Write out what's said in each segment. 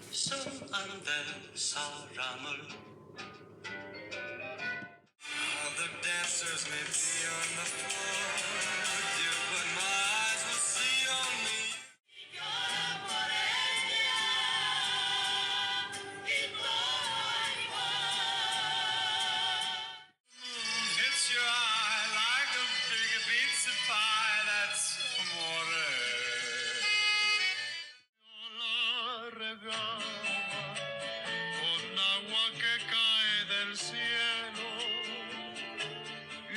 수많은 사람을 Other dancers may be on the floor, dear, but my eyes will see only hits your eye like a big pizza pie. That's amore. La regaba con agua que cae del cielo y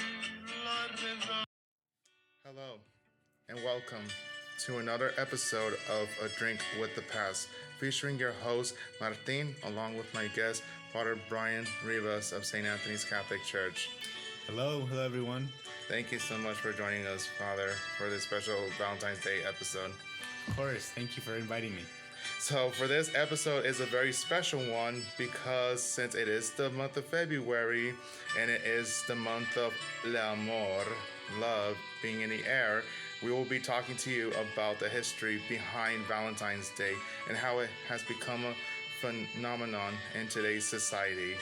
la regaba. Hello, and welcome to another episode of A Drink with the Past, featuring your host, Martin, along with my guest, Father Bryant Rivas of St. Anthony's Catholic Church. Hello everyone. Thank you so much for joining us, Father, for this special Valentine's Day episode. Of course, thank you for inviting me. So for this episode is a very special one because since it is the month of February and it is the month of l'amor, love being in the air, we will be talking to you about the history behind Valentine's Day and how it has become a phenomenon in today's society.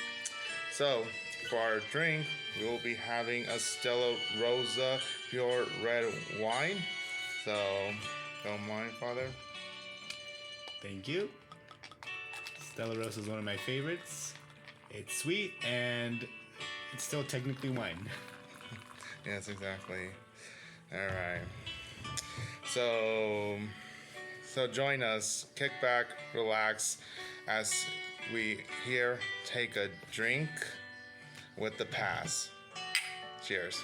So for our drink, we will be having a Stella Rosa pure red wine. So don't mind, Father. Thank you. Stella Rosa is one of my favorites. It's sweet and it's still technically wine. Yes, exactly. All right. So join us, kick back, relax, as we here take a drink with the past. Cheers.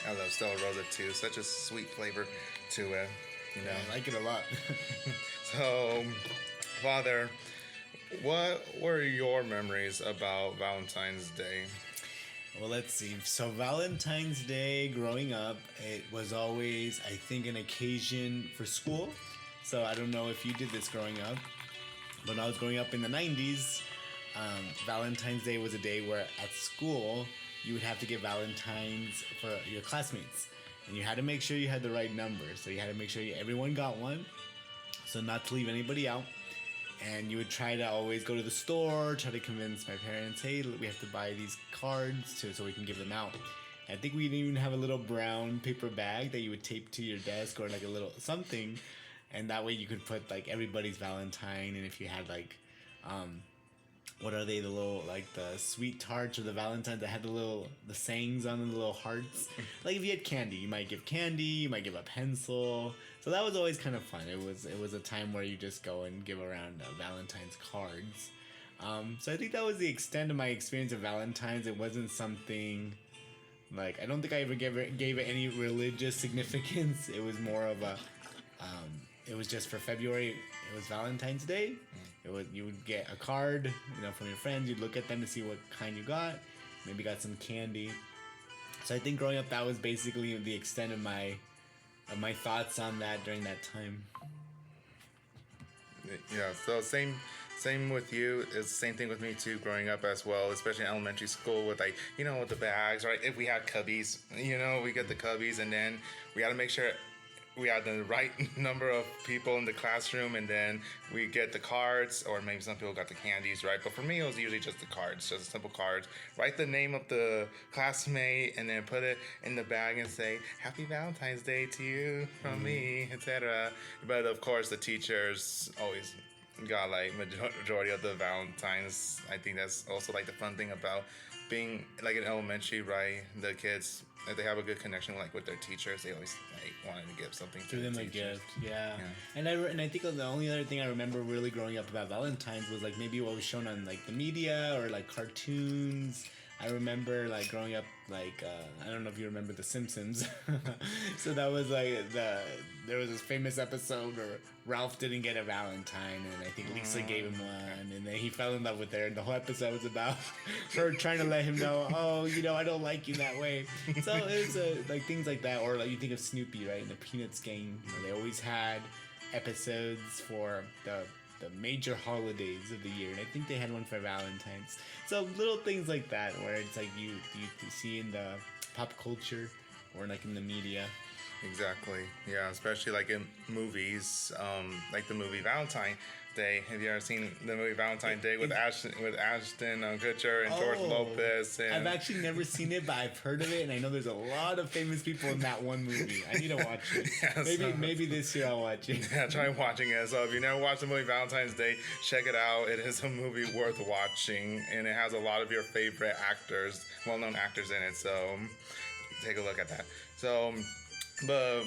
I love Stella Rosa too. Such a sweet flavor to it, you know. I like it a lot. So, Father, what were your memories about Valentine's Day? Well, let's see. So Valentine's Day growing up, it was always, I think, an occasion for school. So I don't know if you did this growing up, but when I was growing up in the 90s, Valentine's Day was a day where at school, you would have to give Valentines for your classmates. And you had to make sure you had the right number. So you had to make sure everyone got one. So not to leave anybody out. And you would try to always go to the store, try to convince my parents, hey, we have to buy these cards so we can give them out. And I think we'd even have a little brown paper bag that you would tape to your desk or like a little something. And that way you could put like everybody's Valentine. And if you had like, what are they, the little, like the sweet tarts or the Valentines that had the sayings on them, the little hearts. Like if you had candy, you might give candy, you might give a pencil. So that was always kind of fun. It was a time where you just go and give around Valentine's cards. So I think that was the extent of my experience of Valentine's. It wasn't something, like, I don't think I ever gave it any religious significance. It was more of a, it was just for February, it was Valentine's Day. You would get a card, from your friends. You'd look at them to see what kind you got. Maybe got some candy. So I think growing up, that was basically the extent of my thoughts on that during that time. Yeah, so same with you. It's the same thing with me too, growing up as well, especially in elementary school with with the bags, right? If we had cubbies, we get the cubbies, and then we got to make sure we had the right number of people in the classroom, and then we get the cards, or maybe some people got the candies, right? But for me, it was usually just the cards, just simple cards. Write the name of the classmate, and then put it in the bag and say, Happy Valentine's Day to you from me, etc. But of course, the teachers always got like majority of the Valentines. I think that's also like the fun thing about being like in elementary, right? The kids, if they have a good connection like with their teachers, they always like wanted to give something to them the a teachers. gift. Yeah. And I think the only other thing I remember really growing up about Valentine's was like maybe what was shown on like the media or like cartoons. I remember like growing up, like I don't know if you remember The Simpsons. So that was like there was this famous episode where Ralph didn't get a Valentine, and I think Lisa gave him one, and then he fell in love with her, and the whole episode was about her trying to let him know, oh, I don't like you that way. So it's like things like that, or like you think of Snoopy, right, in the Peanuts gang. They always had episodes for the major holidays of the year, and I think they had one for Valentine's. So little things like that, where it's like you see in the pop culture or like in the media. Exactly. Yeah, especially like in movies, like the movie Valentine Day. Have you ever seen the movie Valentine Day with Ashton Kutcher and George Lopez? I've And actually never seen it, but I've heard of it, and I know there's a lot of famous people in that one movie. I need to watch it. Yeah, Maybe this year I'll watch it. yeah, try watching it. So if you never watched the movie Valentine's Day, check it out. It is a movie worth watching, and it has a lot of your favorite actors, well-known actors in it. So take a look at that. So, but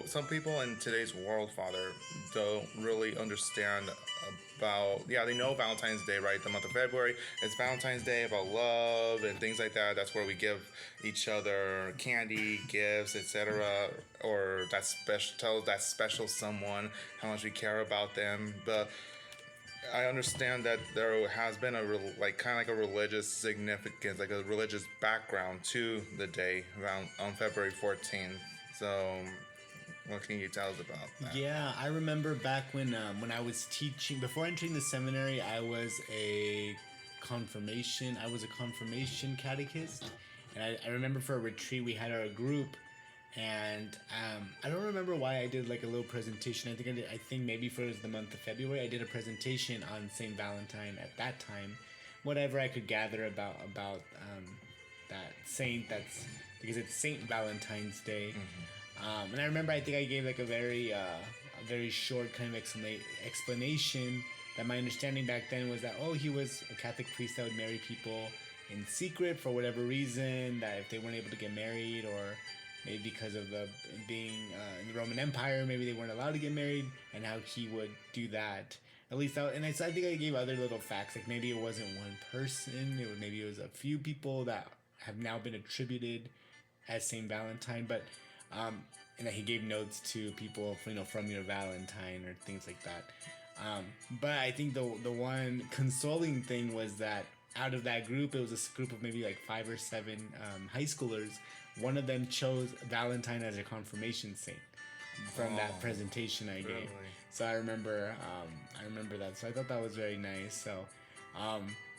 some people in today's world, Father, don't really understand about, yeah, they know Valentine's Day, right? The month of February, it's Valentine's Day, about love and things like that. That's where we give each other candy, gifts, etc., or that special, tell that special someone how much we care about them. But I understand that there has been like kind of like a religious significance, like a religious background to the day around on February 14th. So, what can you tell us about that? Yeah, I remember back when I was teaching before entering the seminary. I was a confirmation catechist, and I remember for a retreat we had our group, and I don't remember why I did like a little presentation. I think maybe for the month of February I did a presentation on Saint Valentine at that time, whatever I could gather about that saint. That's because it's Saint Valentine's Day. And I remember I think I gave like a very short kind of explanation that my understanding back then was that, oh, he was a Catholic priest that would marry people in secret for whatever reason, that if they weren't able to get married, or maybe because of the being in the Roman Empire, maybe they weren't allowed to get married, and how he would do that. At least I think I gave other little facts, like maybe it wasn't one person, maybe it was a few people that have now been attributed as Saint Valentine, but and that he gave notes to people, from your Valentine or things like that. But I think the one consoling thing was that out of that group, it was a group of maybe like 5 or 7 high schoolers. One of them chose Valentine as a confirmation saint from that presentation I gave. Really? So I remember that. So I thought that was very nice. So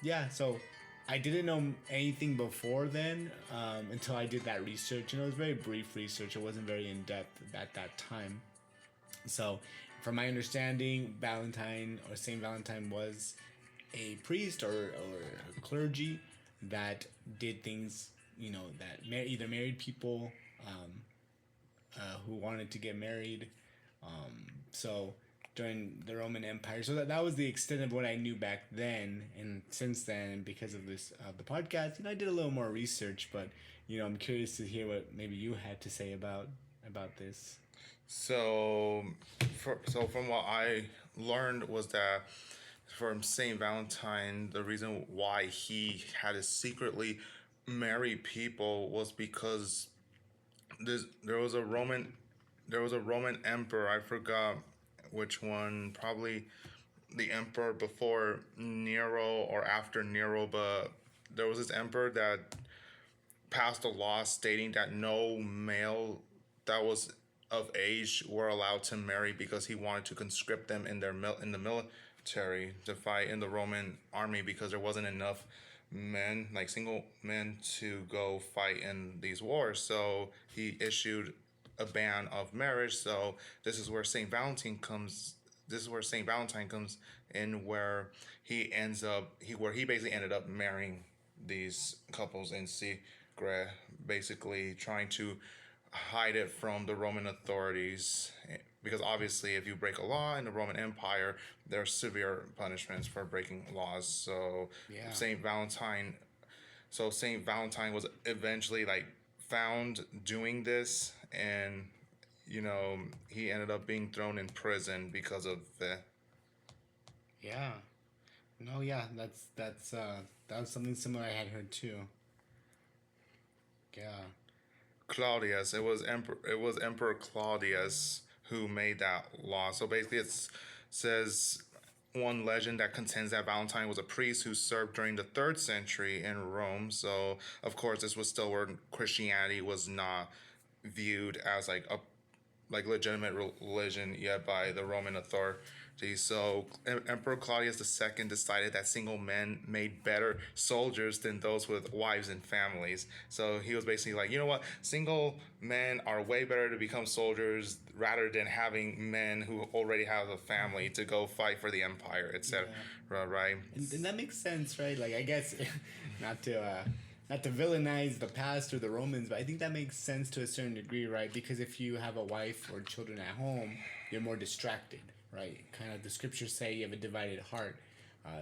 yeah, so I didn't know anything before then until I did that research, and it was very brief research. It wasn't very in depth at that time. So, from my understanding, Valentine or Saint Valentine was a priest or a clergy that did things, that either married people who wanted to get married. So during the Roman Empire. So that was the extent of what I knew back then. And since then, because of this the podcast, I did a little more research. But I'm curious to hear what maybe you had to say about this. So, from what I learned was that from Saint Valentine, the reason why he had to secretly marry people was because there was a Roman emperor. I forgot which one, probably the emperor before Nero or after Nero, but there was this emperor that passed a law stating that no male that was of age were allowed to marry because he wanted to conscript them in the military to fight in the Roman army because there wasn't enough men, like single men, to go fight in these wars. So he issued a ban of marriage. So this is where Saint Valentine comes. This is where Saint Valentine comes in, where he basically ended up marrying these couples in secret, basically trying to hide it from the Roman authorities. Because obviously, if you break a law in the Roman Empire, there are severe punishments for breaking laws. So Yeah. Saint Valentine was eventually found doing this, and he ended up being thrown in prison because of it. Yeah. No, yeah, that was something similar I had heard too. Yeah. Claudius, it was Emperor Claudius who made that law. So basically, it says one legend that contends that Valentine was a priest who served during the 3rd century in Rome. So of course, this was still where Christianity was not viewed as like a legitimate religion yet by the Roman So Emperor Claudius II decided that single men made better soldiers than those with wives and families. So he was basically like, you know what, single men are way better to become soldiers rather than having men who already have a family to go fight for the empire, etc. Right? And that makes sense, right? Like, I guess not to not to villainize the past or the Romans, but I think that makes sense to a certain degree, right? Because if you have a wife or children at home, you're more distracted, right? Kind of the scriptures say you have a divided heart.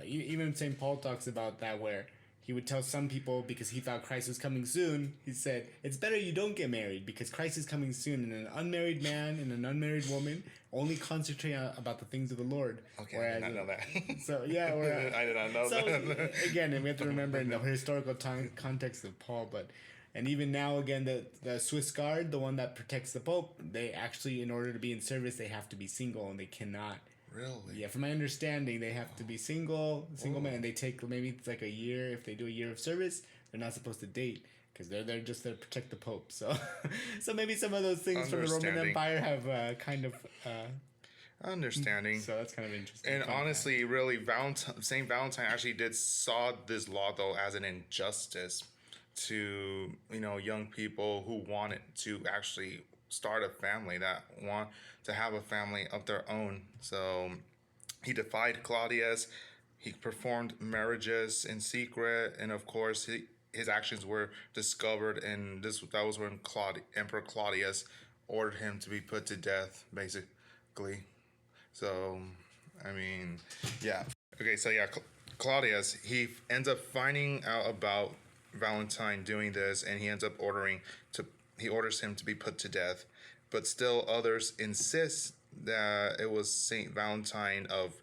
Even St. Paul talks about that, where he would tell some people, because he thought Christ was coming soon, he said, it's better you don't get married because Christ is coming soon. And an unmarried man and an unmarried woman only concentrate about the things of the Lord. Okay, I did not know that. So, yeah. I did not know that. Again, we have to remember in the historical context of Paul, but... And even now, again, the Swiss Guard, the one that protects the Pope, they actually, in order to be in service, they have to be single, and they cannot. Really? Yeah, from my understanding, they have to be single men, and they take maybe it's like a year. If they do a year of service, they're not supposed to date because they're just there to protect the Pope. So, so maybe some of those things from the Roman Empire have kind of understanding. So that's kind of interesting. And honestly, really, Saint Valentine actually did saw this law though as an injustice to young people who wanted to actually start a family, that want to have a family of their own. So he defied Claudius. He performed marriages in secret, and of course his actions were discovered, and that was when Emperor Claudius ordered him to be put to death, basically. So, I mean, yeah. Okay, so yeah, Claudius, he ends up finding out about Valentine doing this, and he ends up he orders him to be put to death. But still others insist that it was Saint Valentine of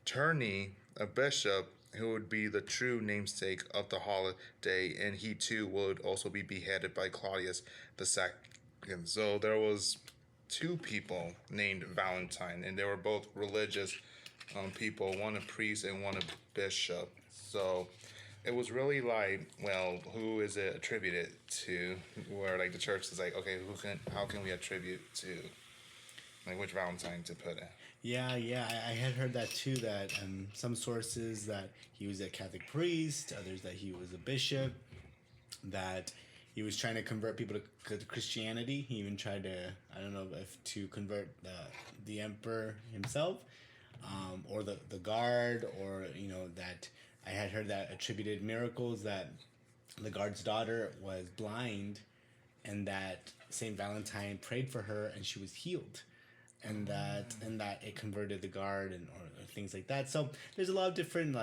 Terni, a bishop, who would be the true namesake of the holiday, and he too would also be beheaded by Claudius II. So there was two people named Valentine, and they were both religious people, one a priest and one a bishop. So it was really like, well, who is it attributed to? Where like the church is like, okay, how can we attribute to, like, which Valentine to put it? Yeah, I had heard that too. That some sources that he was a Catholic priest, others that he was a bishop, that he was trying to convert people to Christianity. He even tried to, I don't know if to convert the emperor himself, or the guard, or that. I had heard that attributed miracles, that the guard's daughter was blind, and that Saint Valentine prayed for her and she was healed, and that it converted the guard, or things like that. So there's a lot of different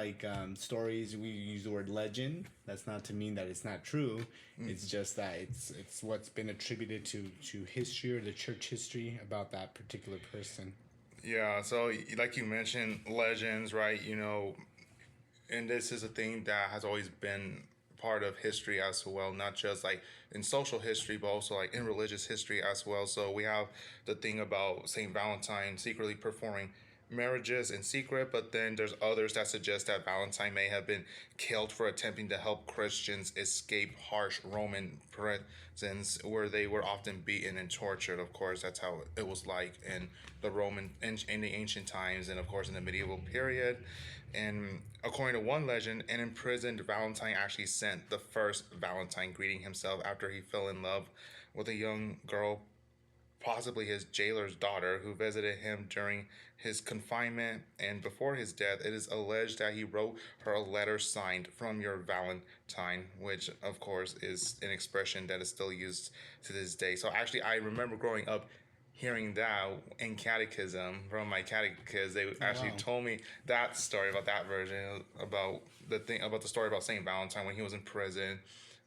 stories. We use the word legend. That's not to mean that it's not true. It's just that it's what's been attributed to history, or the church history, about that particular person. Yeah. So like you mentioned, legends, right? And this is a thing that has always been part of history as well, not just like in social history, but also like in religious history as well. So we have the thing about Saint Valentine secretly performing marriages in secret, but then there's others that suggest that Valentine may have been killed for attempting to help Christians escape harsh Roman prisons, where they were often beaten and tortured. Of course, that's how it was like in the ancient times, and of course in the medieval period. And according to one legend, an imprisoned Valentine actually sent the first Valentine greeting himself after he fell in love with a young girl, possibly his jailer's daughter, who visited him during his confinement. And before his death, it is alleged that he wrote her a letter signed "From your Valentine," which of course is an expression that is still used to this day. So actually, I remember growing up hearing that in catechism from my catechist. They actually told me that story, about that version, about the story about Saint Valentine when he was in prison,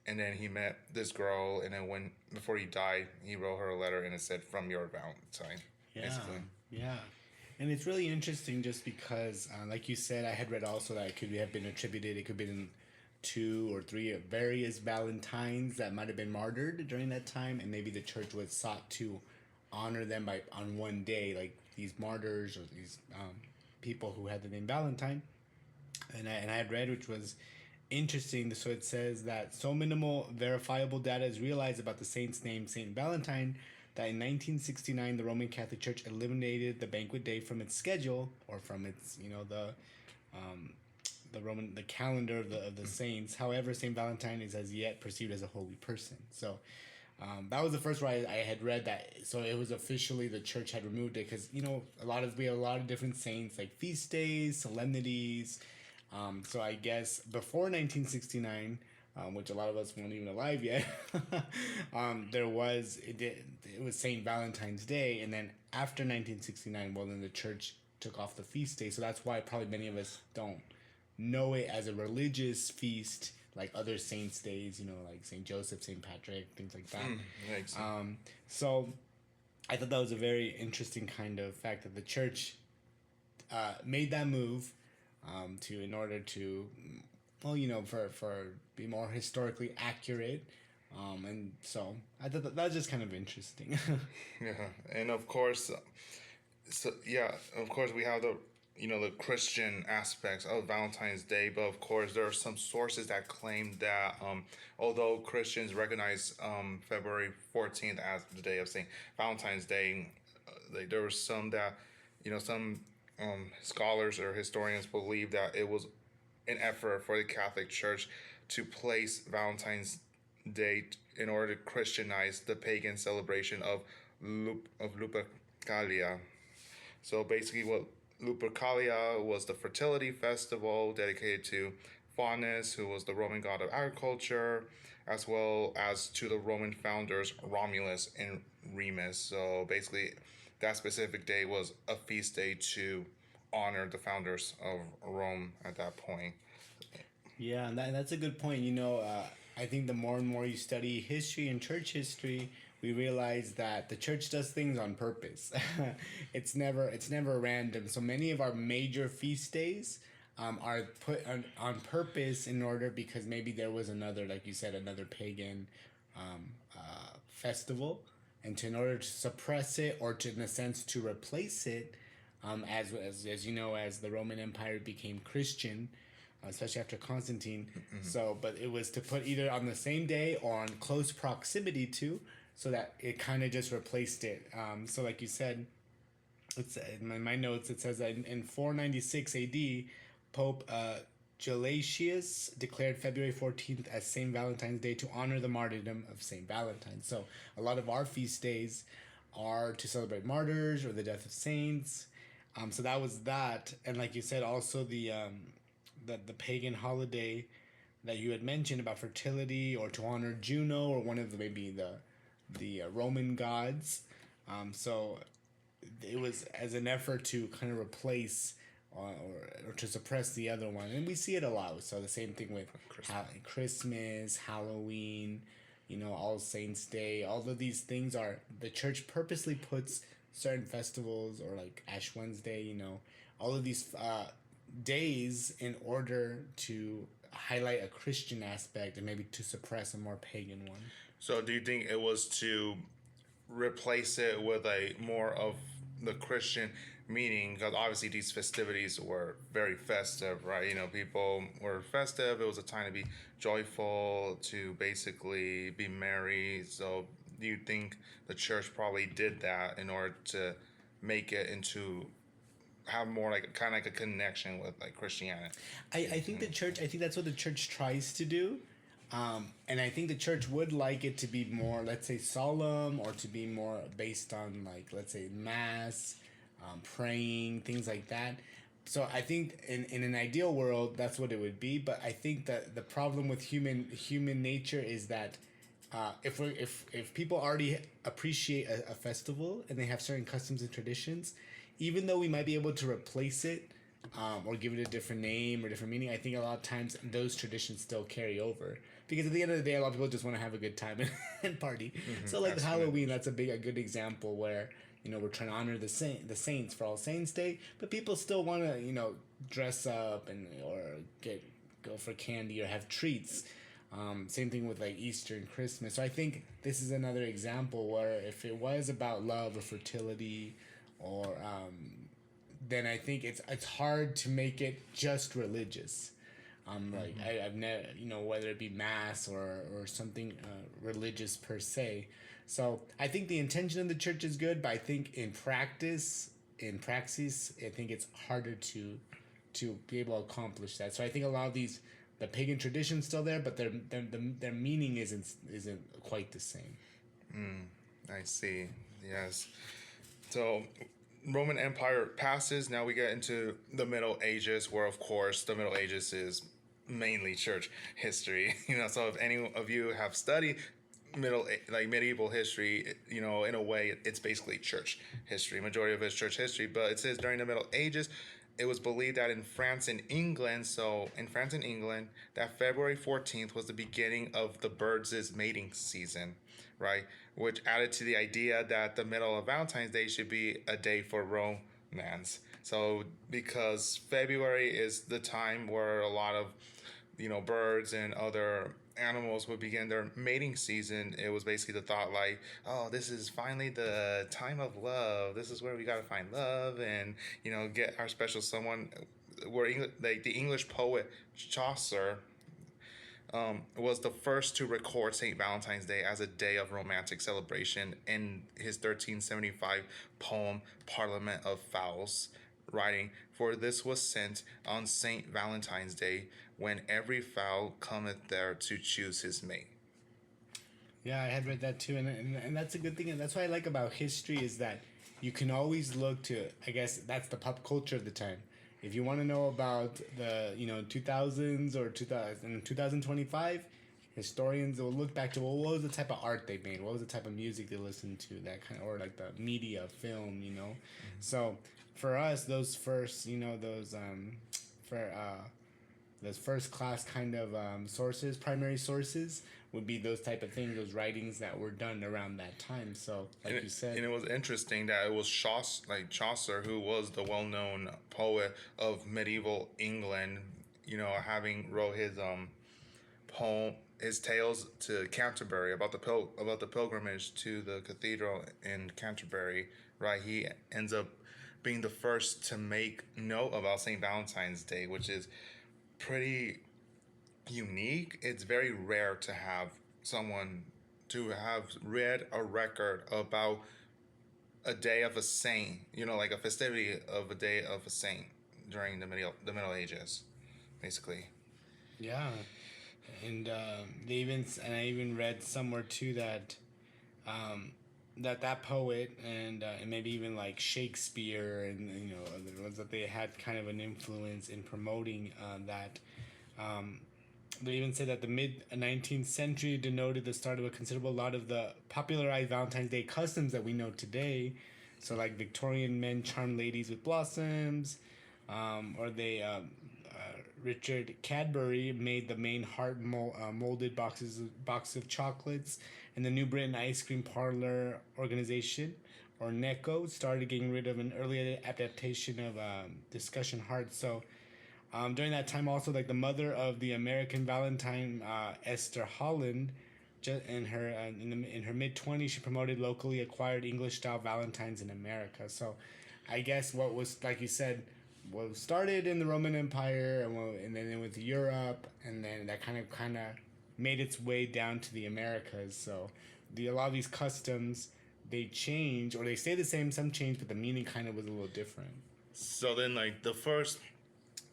and then he met this girl, and then before he died, he wrote her a letter, and it said "From your Valentine." Yeah, basically. yeah. And it's really interesting just because, like you said, I had read also that it could have been attributed. It could have been 2 or 3 various Valentines that might have been martyred during that time, and maybe the church was sought to honor them on one day, like these martyrs, or these people who had the name Valentine. And I had read, which was interesting. So it says that so minimal verifiable data is realized about the saint's name, Saint Valentine, that in 1969 the Roman Catholic Church eliminated the banquet day from its schedule, or from its, the calendar of the saints. However, Saint Valentine is as yet perceived as a holy person. So that was the first where I had read that. So it was officially the church had removed it, because we have a lot of different saints, like feast days, solemnities. So I guess before 1969, which a lot of us weren't even alive yet, it was Saint Valentine's Day, and then after 1969, well, then the church took off the feast day. So that's why probably many of us don't know it as a religious feast like other saints' days, like Saint Joseph, Saint Patrick, things like that. So I thought that was a very interesting kind of fact that the church made that move in order to, for be more historically accurate. And so I thought that was just kind of interesting. Yeah, and of course, we have the Christian aspects of Valentine's Day, but of course there are some sources that claim that although Christians recognize February 14th as the day of Saint Valentine's Day, there were some that some scholars or historians believe that it was an effort for the Catholic Church to place Valentine's Day in order to Christianize the pagan celebration of Lupercalia. So basically, what Lupercalia was the fertility festival dedicated to Faunus, who was the Roman god of agriculture, as well as to the Roman founders Romulus and Remus. So basically, that specific day was a feast day to honor the founders of Rome at that point. Yeah, and that's a good point. I think the more and more you study history and church history, we realize that the church does things on purpose. It's never random. So many of our major feast days are put on purpose in order, because maybe there was another, like you said, another pagan festival, and in order to suppress it, or to, in a sense, to replace it, as the Roman Empire became Christian, especially after Constantine. So, but it was to put either on the same day or on close proximity to, so that it kind of just replaced it. So like you said, it's in my notes, it says that in 496 AD, Pope Gelasius declared February 14th as St. Valentine's Day to honor the martyrdom of St. Valentine. So a lot of our feast days are to celebrate martyrs or the death of saints. So that was that. And like you said, also the pagan holiday that you had mentioned about fertility, or to honor Juno, or one of the Roman gods. So it was as an effort to kind of replace or to suppress the other one. And we see it a lot. So the same thing with Christmas, Halloween, All Saints Day. All of these things are, the church purposely puts certain festivals, or like Ash Wednesday, all of these days in order to highlight a Christian aspect and maybe to suppress a more pagan one. So do you think it was to replace it with a more of the Christian meaning? Because obviously these festivities were very festive, right? People were festive. It was a time to be joyful, to basically be merry. So do you think the church probably did that in order to make it into, have more like kind of like a connection with like Christianity? I think the church, I think that's what the church tries to do. And I think the church would like it to be more, let's say, solemn, or to be more based on, like, let's say, mass, praying, things like that. So I think in an ideal world, that's what it would be. But I think that the problem with human nature is that if people already appreciate a festival and they have certain customs and traditions, even though we might be able to replace it, or give it a different name or different meaning, I think a lot of times those traditions still carry over. Because at the end of the day, a lot of people just want to have a good time and party. So like Halloween, that's a good example where, we're trying to honor the saints for All Saints Day, but people still want to, dress up or go for candy or have treats. Same thing with like Easter and Christmas. So I think this is another example where if it was about love or fertility, or then I think it's hard to make it just religious. Like I've never, whether it be mass or something religious per se. So I think the intention of the church is good, but I think in praxis, I think it's harder to be able to accomplish that. So I think a lot of the pagan tradition's still there, but their meaning isn't quite the same. I see. Yes. So Roman Empire passes. Now we get into the Middle Ages, where of course the Middle Ages is mainly church history. So if any of you have studied medieval history, in a way it's basically church history. Majority of it's church history, but it says during the Middle Ages, it was believed that in France and England, that February 14th was the beginning of the birds' mating season, right? Which added to the idea that the middle of Valentine's Day should be a day for romance. So, because February is the time where a lot of, birds and other animals would begin their mating season, it was basically the thought like, oh, this is finally the time of love. This is where we gotta find love and get our special someone. Where the English poet Chaucer was the first to record St. Valentine's Day as a day of romantic celebration in his 1375 poem Parliament of Fowls, writing, "For this was sent on St. Valentine's Day, when every fowl cometh there to choose his mate." Yeah, I had read that too, and that's a good thing, and that's what I like about history is that you can always look to. I guess that's the pop culture of the time. If you want to know about the 2000s or 2025, historians will look back to, well, what was the type of art they made, what was the type of music they listened to, that kind of, or like the media, film, So for us, those first, for those first class kind of sources, primary sources, would be those type of things, those writings that were done around that time. So, like you said, and it was interesting that it was Chaucer, who was the well-known poet of medieval England, having wrote his poem, his tales to Canterbury about the pilgrimage to the cathedral in Canterbury. Right, he ends up being the first to make note about St. Valentine's Day, which is pretty unique. It's very rare to have someone to have read a record about a day of a saint, like a festivity of a day of a saint during the Middle Ages, basically. yeah, and I even read somewhere too that that poet and maybe even like Shakespeare and other ones, that they had kind of an influence in promoting that. They even say that the mid 19th century denoted the start of a considerable lot of the popularized Valentine's Day customs that we know today. So like Victorian men charmed ladies with blossoms, or Richard Cadbury made the main heart molded box of chocolates, and the New Britain Ice Cream Parlor organization, or NECO, started getting rid of an early adaptation of discussion hearts. So during that time, also, like the mother of the American Valentine, Esther Holland, in her mid-20s, she promoted locally acquired English style Valentines in America. So, I guess what was, like you said, what started in the Roman Empire, and then it went to Europe, and then that kind of made its way down to the Americas. So a lot of these customs, they change, or they stay the same, some change, but the meaning kind of was a little different. So then, like, the first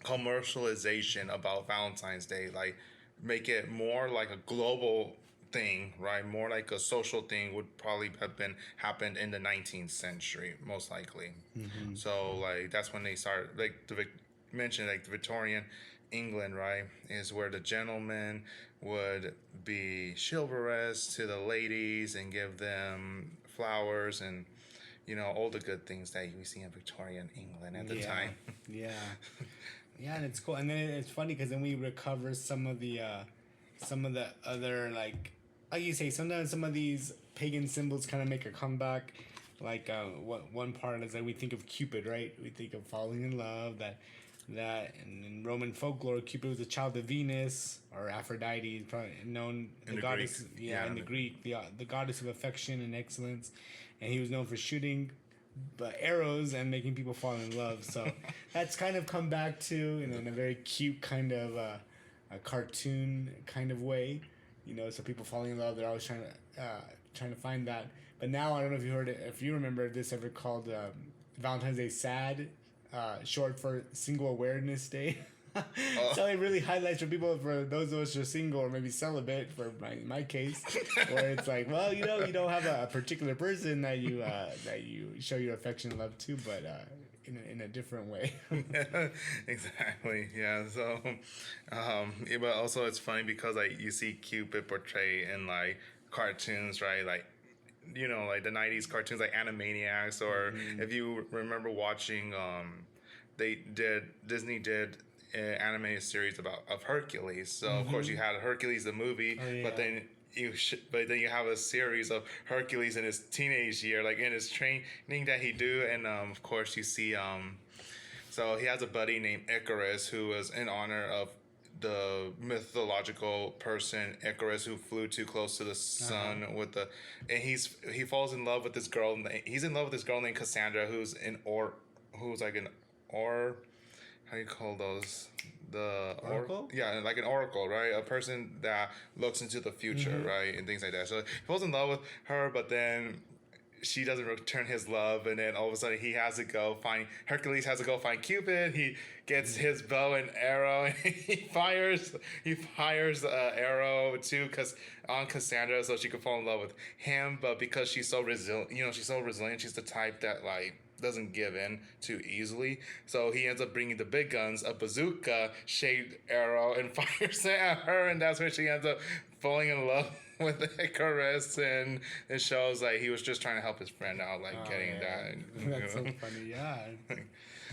commercialization about Valentine's Day, like, make it more like a global thing, right? More like a social thing, would probably have happened in the 19th century, most likely. Mm-hmm. So like that's when they started, like mentioned, like the Victorian England, right, is where the gentleman would be chivalrous to the ladies and give them flowers and all the good things that you see in Victorian England at the time. Yeah. Yeah, and it's cool. And then it's funny because then we recover some of the other, like you say, sometimes some of these pagan symbols kind of make a comeback. Like one part is that we think of Cupid, right? We think of falling in love. That and in Roman folklore, Cupid was a child of Venus or Aphrodite, probably known the goddess. Greek. In the Greek, the goddess of affection and excellence, and he was known for shooting arrows and making people fall in love. So that's kind of come back to in a very cute kind of a cartoon kind of way, so people falling in love, they're always trying to find that. But now I don't know if you heard it, if you remember this ever called Valentine's Day Sad, short for Single Awareness Day. So it really highlights for those of us who are single or maybe celibate, for my case, where it's like, well, you don't have a particular person that you show your affection and love to, but in a different way. Exactly. Yeah. So, but also it's funny because like you see Cupid portrayed in like cartoons, right? Like, like the '90s cartoons, like Animaniacs, or if you remember watching, Disney did an animated series of Hercules. So of course you had Hercules the movie, Oh, yeah. but then you have a series of Hercules in his teenage year, like in his training that he do, and of course you see so he has a buddy named Icarus who was in honor of the mythological person Icarus who flew too close to the sun and he falls in love with this girl. He's in love with this girl named Cassandra who's like an or how do you call those? The Oracle? Yeah, like an oracle, right? A person that looks into the future, right, and things like that. So he falls in love with her, but then she doesn't return his love, and then all of a sudden Hercules has to go find Cupid. He gets his bow and arrow, and he fires arrow too, on Cassandra, so she could fall in love with him. But because she's so resilient, she's the type that like doesn't give in too easily. So he ends up bringing the big guns, a bazooka shaped arrow, and fires it at her, and that's where she ends up falling in love with Icarus. And it shows like he was just trying to help his friend out, like getting that. That's so funny. Yeah,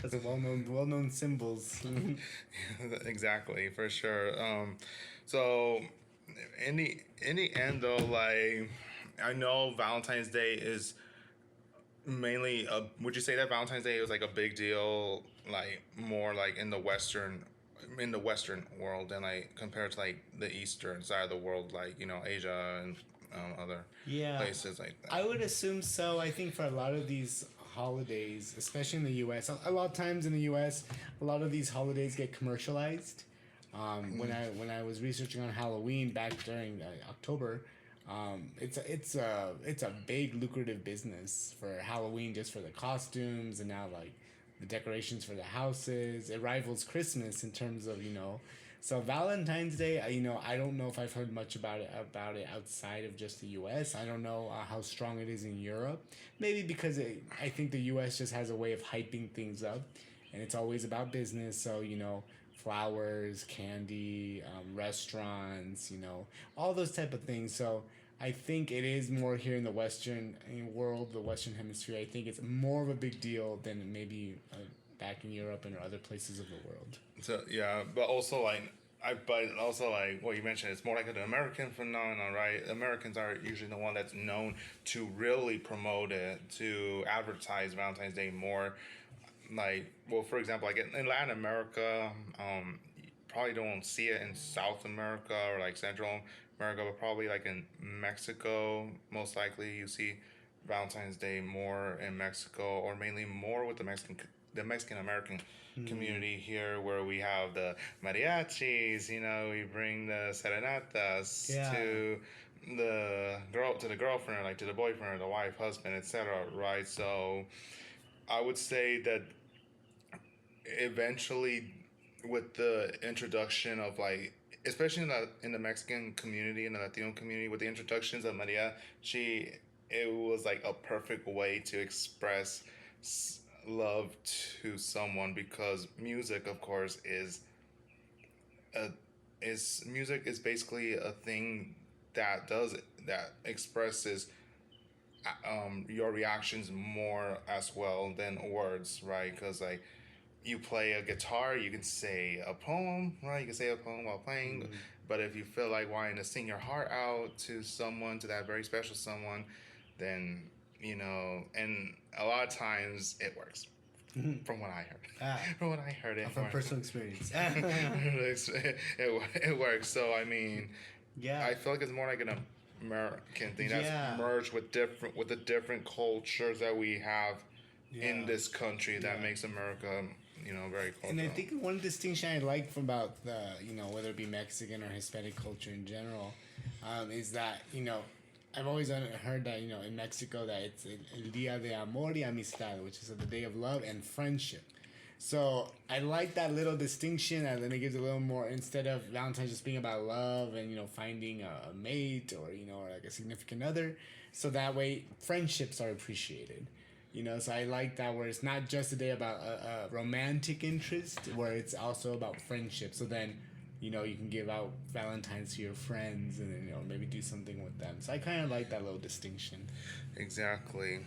that's well-known symbols. Exactly, for sure. So in the end though, like I know Valentine's Day is mainly would you say that Valentine's Day was like a big deal, like more like in the western world than like compared to like the eastern side of the world, like Asia and other places like that? I would assume so. I think for a lot of these holidays, especially in the U.S., a lot of times in the U.S., a lot of these holidays get commercialized. When I was researching on Halloween back during October, it's a big lucrative business for Halloween, just for the costumes, and now like the decorations for the houses. It rivals Christmas in terms of So Valentine's Day, I don't know if I've heard much about it outside of just the U.S. I don't know how strong it is in Europe. Maybe because I think the U.S. just has a way of hyping things up, and it's always about business. So flowers, candy, restaurants, all those type of things. So I think it is more here in the Western world, the Western Hemisphere. I think it's more of a big deal than maybe back in Europe and other places of the world. So yeah, but also like what you mentioned, it's more like an American phenomenon, right? Americans are usually the one that's known to really promote it, to advertise Valentine's Day more. Like, well, for example, like in Latin America, probably don't see it in South America or like Central America, but probably like in Mexico, most likely you see Valentine's Day more in Mexico, or mainly more with the Mexican American community here, where we have the mariachis. We bring the serenatas to the girlfriend, like to the boyfriend or the wife, husband, etc. Right? So I would say that eventually, with the introduction of like, especially in the Mexican community and the Latino community, with the introductions of mariachi, it was like a perfect way to express love to someone, because music, of course, is basically a thing that expresses your reactions more as well than words, right? Because like you play a guitar, you can say a poem, right? You can say a poem while playing. But if you feel like wanting to sing your heart out to someone, to that very special someone, then and a lot of times it works. From what I heard. From what I heard, from personal experience. it works. So I mean, I feel like it's more like an American thing that's merged with the different cultures that we have in this country that makes America very cultural. And I think one distinction I like from about the, whether it be Mexican or Hispanic culture in general, is that, I've always heard that, in Mexico that it's El Día de Amor y Amistad, which is the day of love and friendship. So I like that little distinction, and then it gives a little more, instead of Valentine's just being about love and, finding a mate or, or like a significant other. So that way friendships are appreciated. So I like that where it's not just a day about a romantic interest, where it's also about friendship. So then, you can give out Valentine's to your friends and then, maybe do something with them. So I kind of like that little distinction. Exactly.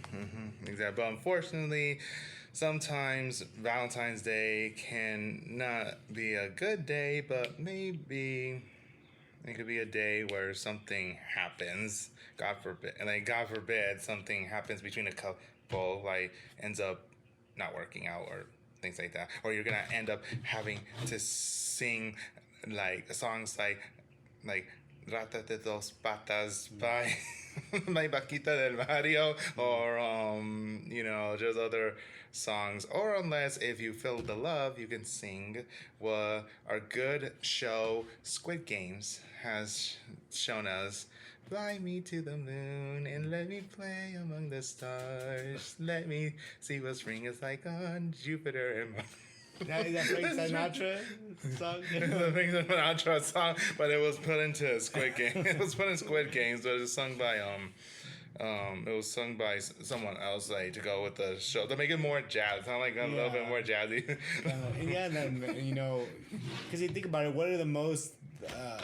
Exactly. But unfortunately, sometimes Valentine's Day can not be a good day, but maybe it could be a day where something happens. God forbid, something happens between a couple, like ends up not working out or things like that, or you're gonna end up having to sing like songs like Rata de dos patas by by Vaquita del Barrio, or just other songs, or unless if you feel the love, you can sing what our good show Squid Games has shown us. Fly me to the moon and let me play among the stars. Let me see what spring is like on Jupiter and Mars. That Frank Sinatra song? The Frank Sinatra song, but it was put into Squid Game. It was put in Squid Games, but it was sung by it was sung by someone else, like to go with the show to make it more jazz. Sound like a little bit more jazzy. Because you think about it, what are the most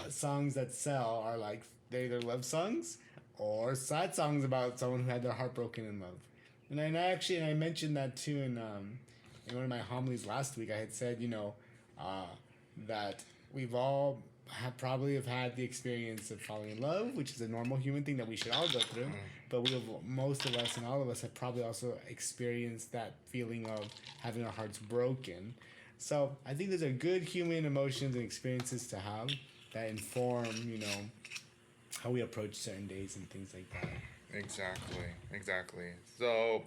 songs that sell are like they either love songs or sad songs about someone who had their heart broken in love. And I mentioned that too in one of my homilies last week. I had said, that we've all probably have had the experience of falling in love, which is a normal human thing that we should all go through. But most of us and all of us have probably also experienced that feeling of having our hearts broken. So I think those are good human emotions and experiences to have that inform, how we approach certain days and things like that. Exactly. So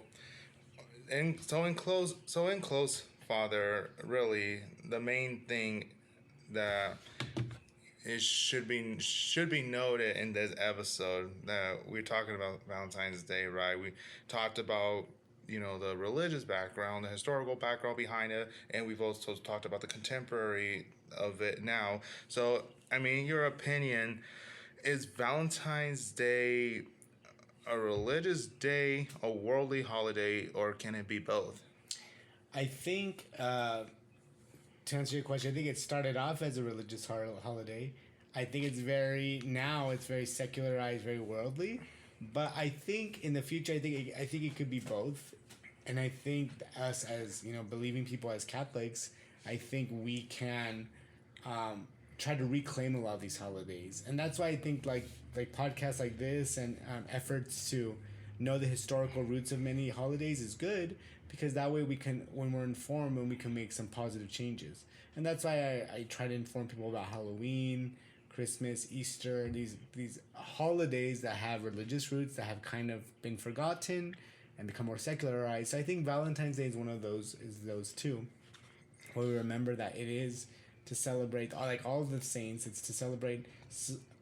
in close, Father, really the main thing that should be noted in this episode that we're talking about Valentine's Day, right? We talked about the religious background, the historical background behind it, and we've also talked about the contemporary of it now. So, in your opinion, is Valentine's Day a religious day, a worldly holiday, or can it be both? I think, to answer your question, I think it started off as a religious holiday. I think it's very secularized, very worldly. But I think in the future, I think it could be both. And I think us as, believing people as Catholics, I think we can try to reclaim a lot of these holidays. And that's why I think like podcasts like this and efforts to know the historical roots of many holidays is good, because that way we can, when we're informed, and we can make some positive changes. And that's why I try to inform people about Halloween, Christmas, Easter, these holidays that have religious roots that have kind of been forgotten and become more secularized. So I think Valentine's Day is one of those too, where we remember that it is to celebrate all of the saints. It's to celebrate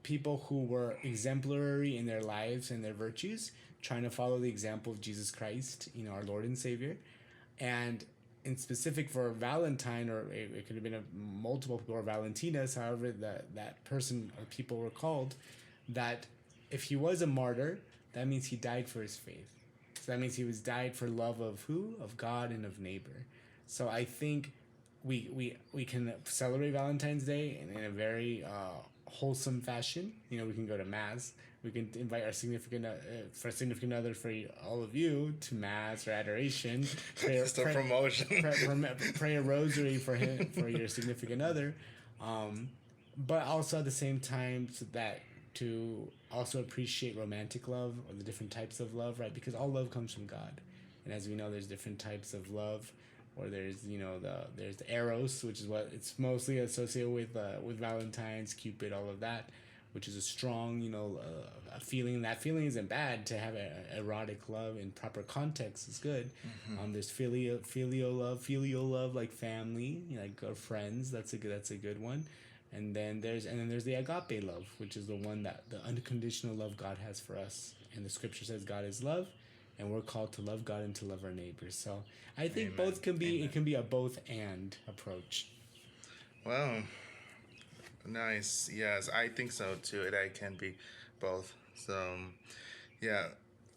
people who were exemplary in their lives and their virtues, trying to follow the example of Jesus Christ, our Lord and Savior. And in specific for Valentine, or it could have been multiple people, or Valentinas, however that person or people were called, that if he was a martyr, that means he died for his faith. So that means he was died for love of who? Of God and of neighbor. So I think we can celebrate Valentine's Day in a very wholesome fashion. We can go to mass. We can invite our significant other, for all of you, to mass or adoration. Just a promotion. Pray a rosary for him, for your significant other, but also at the same time, so that to also appreciate romantic love, or the different types of love, right? Because all love comes from God, and as we know, there's different types of love. Or there's there's the eros, which is what it's mostly associated with Valentine's, Cupid, all of that. which is a strong, a feeling. That feeling isn't bad. To have a erotic love in proper context is good. There's filial love like family, like friends. That's a good one. And then there's the agape love, which is the one that the unconditional love God has for us. And the scripture says God is love, and we're called to love God and to love our neighbors. So I think Amen. both can be. Amen. It can be a both and approach. Well, nice. Yes, I think so too. It can be both. So, yeah.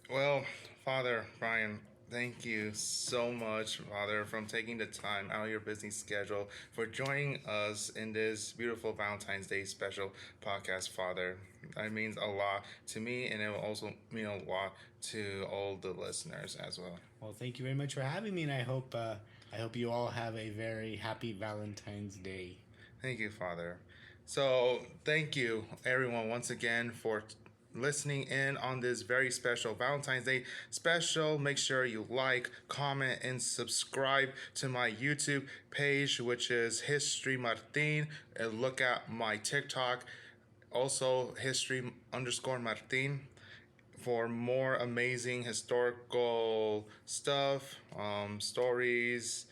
Well, Father Brian, thank you so much, Father, from taking the time out of your busy schedule for joining us in this beautiful Valentine's Day special podcast, Father. That means a lot to me, and it will also mean a lot to all the listeners as well. Well, thank you very much for having me, and I hope you all have a very happy Valentine's Day. Thank you, Father. So, thank you, everyone, once again for listening in on this very special Valentine's Day special. Make sure you like, comment, and subscribe to my YouTube page, which is History Martin. And look at my TikTok, also History_Martin, for more amazing historical stuff, stories,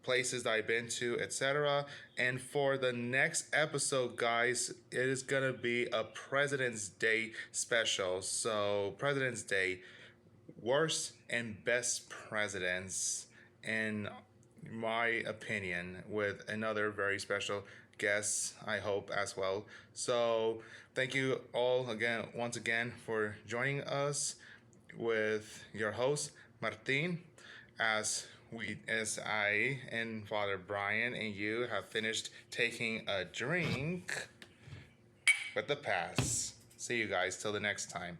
places that I've been to, etc. And for the next episode, guys, it is gonna be a President's Day special. So, President's Day, worst and best presidents, in my opinion, with another very special guest, I hope, as well. So, thank you all again, once again, for joining us with your host, Martin, as I and Father Brian and you have finished taking a drink with the pass. See you guys till the next time.